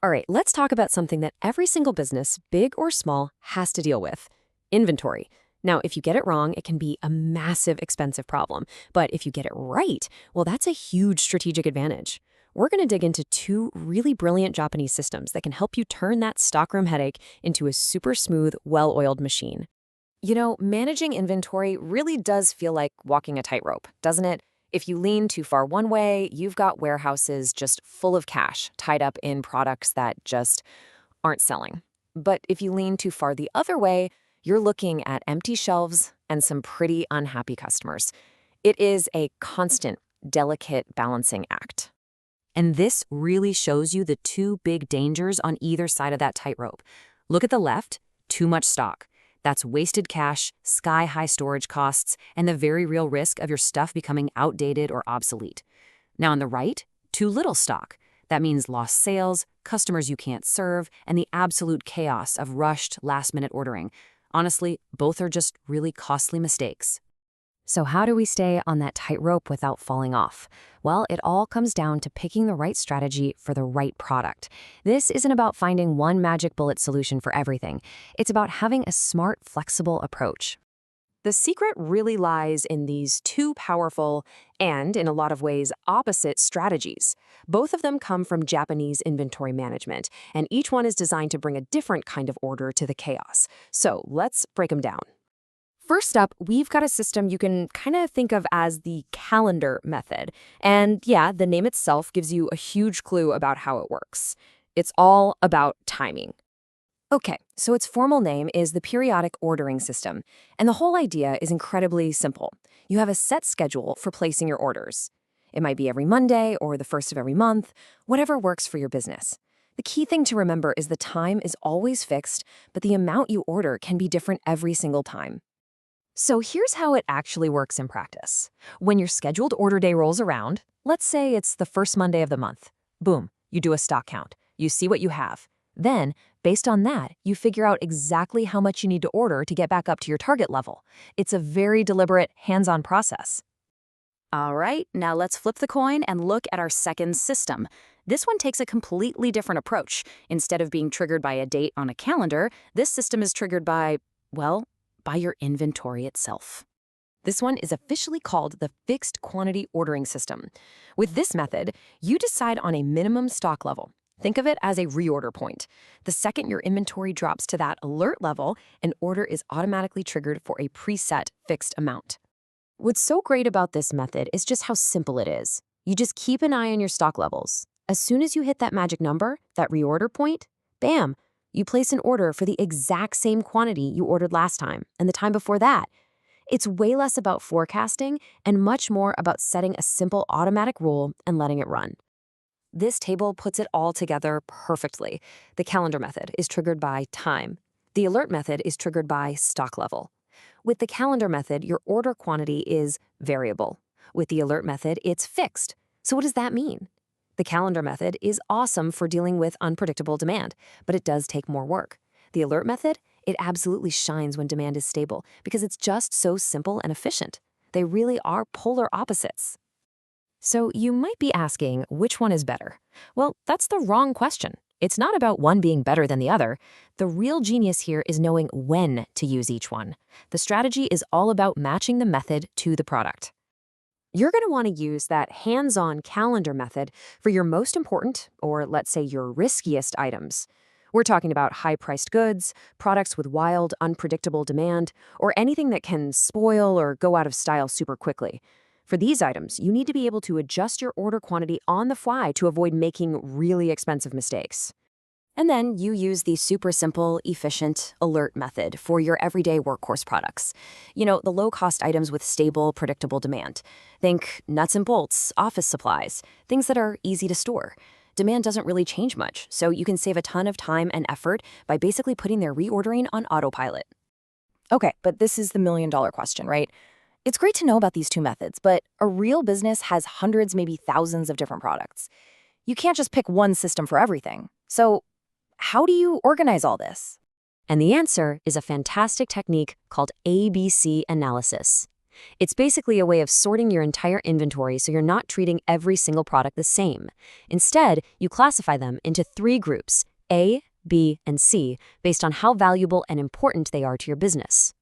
All right, let's talk about something that every single business, big or small, has to deal with: inventory. Now, if you get it wrong, it can be a massive, expensive problem. But if you get it right, well, that's a huge strategic advantage. We're going to dig into two really brilliant Japanese systems that can help you turn that stockroom headache into a super smooth, well-oiled machine. Managing inventory really does feel like walking a tightrope, doesn't it? If you lean too far one way, you've got warehouses just full of cash tied up in products that just aren't selling. But if you lean too far the other way, you're looking at empty shelves and some pretty unhappy customers. It is a constant, delicate balancing act. And this really shows you the two big dangers on either side of that tightrope. Look at the left: too much stock. That's wasted cash, sky-high storage costs, and the very real risk of your stuff becoming outdated or obsolete. Now on the right, too little stock. That means lost sales, customers you can't serve, and the absolute chaos of rushed, last-minute ordering. Honestly, both are just really costly mistakes. So how do we stay on that tightrope without falling off? Well, it all comes down to picking the right strategy for the right product. This isn't about finding one magic bullet solution for everything. It's about having a smart, flexible approach. The secret really lies in these two powerful and, in a lot of ways, opposite strategies. Both of them come from Japanese inventory management, and each one is designed to bring a different kind of order to the chaos. So let's break them down. First up, we've got a system you can kind of think of as the calendar method. And yeah, the name itself gives you a huge clue about how it works. It's all about timing. Okay, so its formal name is the periodic ordering system, and the whole idea is incredibly simple. You have a set schedule for placing your orders. It might be every Monday or the first of every month, whatever works for your business. The key thing to remember is the time is always fixed, but the amount you order can be different every single time. So here's how it actually works in practice. When your scheduled order day rolls around, let's say it's the first Monday of the month, boom, you do a stock count. You see what you have. Then, based on that, you figure out exactly how much you need to order to get back up to your target level. It's a very deliberate, hands-on process. All right, now let's flip the coin and look at our second system. This one takes a completely different approach. Instead of being triggered by a date on a calendar, this system is triggered by, well, by your inventory itself. This one is officially called the fixed quantity ordering system. With this method, you decide on a minimum stock level. Think of it as a reorder point. The second your inventory drops to that alert level, an order is automatically triggered for a preset fixed amount. What's so great about this method is just how simple it is. You just keep an eye on your stock levels. As soon as you hit that magic number, that reorder point, bam, you place an order for the exact same quantity you ordered last time and the time before that. It's way less about forecasting and much more about setting a simple automatic rule and letting it run. This table puts it all together perfectly. The calendar method is triggered by time. The alert method is triggered by stock level. With the calendar method, your order quantity is variable. With the alert method, it's fixed. So what does that mean? The calendar method is awesome for dealing with unpredictable demand, but it does take more work. The alert method, it absolutely shines when demand is stable because it's just so simple and efficient. They really are polar opposites. So you might be asking, which one is better? Well, that's the wrong question. It's not about one being better than the other. The real genius here is knowing when to use each one. The strategy is all about matching the method to the product. You're going to want to use that hands-on calendar method for your most important, or let's say your riskiest items. We're talking about high-priced goods, products with wild, unpredictable demand, or anything that can spoil or go out of style super quickly. For these items, you need to be able to adjust your order quantity on the fly to avoid making really expensive mistakes. And then you use the super simple, efficient alert method for your everyday workhorse products. The low-cost items with stable, predictable demand. Think nuts and bolts, office supplies, things that are easy to store. Demand doesn't really change much, so you can save a ton of time and effort by basically putting their reordering on autopilot. Okay, but this is the million-dollar question, right? It's great to know about these two methods, but a real business has hundreds, maybe thousands of different products. You can't just pick one system for everything. So how do you organize all this? And the answer is a fantastic technique called ABC analysis. It's basically a way of sorting your entire inventory so you're not treating every single product the same. Instead, you classify them into 3 groups, A, B, and C, based on how valuable and important they are to your business.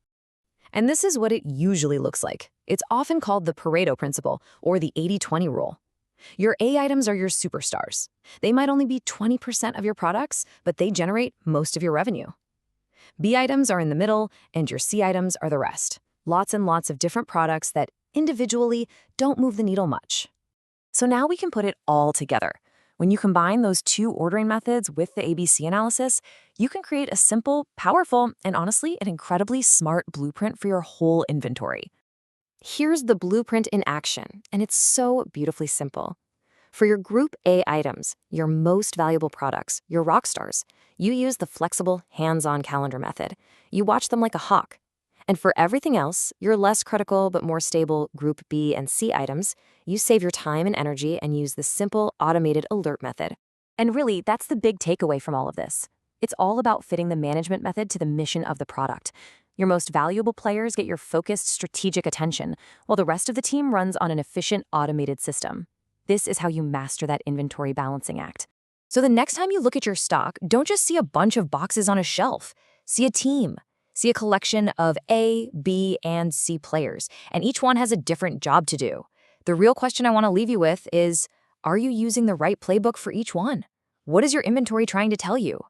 And this is what it usually looks like. It's often called the Pareto principle or the 80-20 rule. Your A items are your superstars. They might only be 20% of your products, but they generate most of your revenue. B items are in the middle, and your C items are the rest. Lots and lots of different products that individually don't move the needle much. So now we can put it all together. When you combine those 2 ordering methods with the ABC analysis, you can create a simple, powerful, and honestly, an incredibly smart blueprint for your whole inventory. Here's the blueprint in action, and it's so beautifully simple. For your Group A items, your most valuable products, your rock stars, you use the flexible, hands-on calendar method. You watch them like a hawk. And for everything else, your less critical but more stable Group B and C items, you save your time and energy and use the simple automated alert method. And really, that's the big takeaway from all of this. It's all about fitting the management method to the mission of the product. Your most valuable players get your focused strategic attention, while the rest of the team runs on an efficient automated system. This is how you master that inventory balancing act. So the next time you look at your stock, don't just see a bunch of boxes on a shelf. See a team. See a collection of A, B, and C players, and each one has a different job to do. The real question I want to leave you with is, are you using the right playbook for each one? What is your inventory trying to tell you?